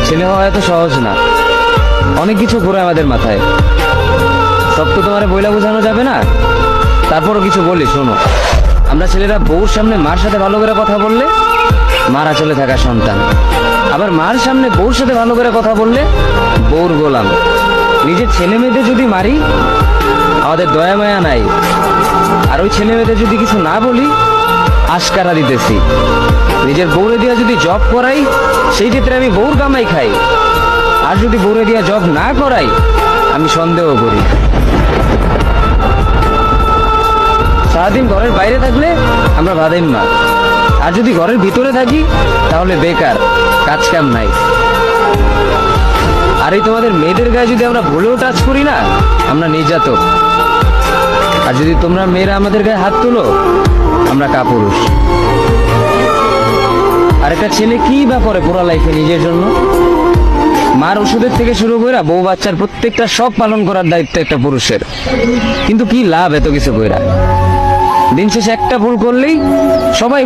ছেলে হওয়া এত সহজ না, অনেক কিছু ঘুরে আমাদের মাথায়। সব তো তোমার বইলা বোঝানো যাবে না, তারপরও কিছু বলি শোনো। আমরা ছেলেরা বউর সামনে মার সাথে ভালো করে কথা বললে মার আঁচলে থাকা সন্তান, আবার মার সামনে বউর সাথে ভালো করে কথা বললে বউর গোলাম। নিজের ছেলে মেয়েদের যদি মারি আমাদের দয়া মায়া নাই, আর ওই ছেলে মেয়েদের যদি কিছু না বলি আশকারা দিতেছি। নিজের বউরে দিয়া যদি জব করাই সেই ক্ষেত্রে আমি বউর কামাই খাই, আর যদি বউরে দিয়া জব না করাই আমি সন্দেহ করি। সারাদিন ঘরের বাইরে থাকলে আমরা বাদেন না, আর যদি ঘরের ভিতরে থাকি তাহলে বেকার, কাজ কাম নাই। আর এই তোমাদের মেয়েদের গায়ে যদি আমরা ভুলেও টাচ করি না আমরা নির্যাতক, আর যদি তোমরা মেয়েরা আমাদের গায়ে হাত তুলো আমরা কাপুরুষ। আর একটা ছেলে কি বা করে পুরো লাইফে নিজের জন্য? মার ওষুধের থেকে শুরু করে বউ বাচ্চার প্রত্যেকটা সব পালন করার দায়িত্ব একটা পুরুষের। কিন্তু কি লাভ এত কিছু কইরা? দিন শেষে একটা ভুল করলেই সবাই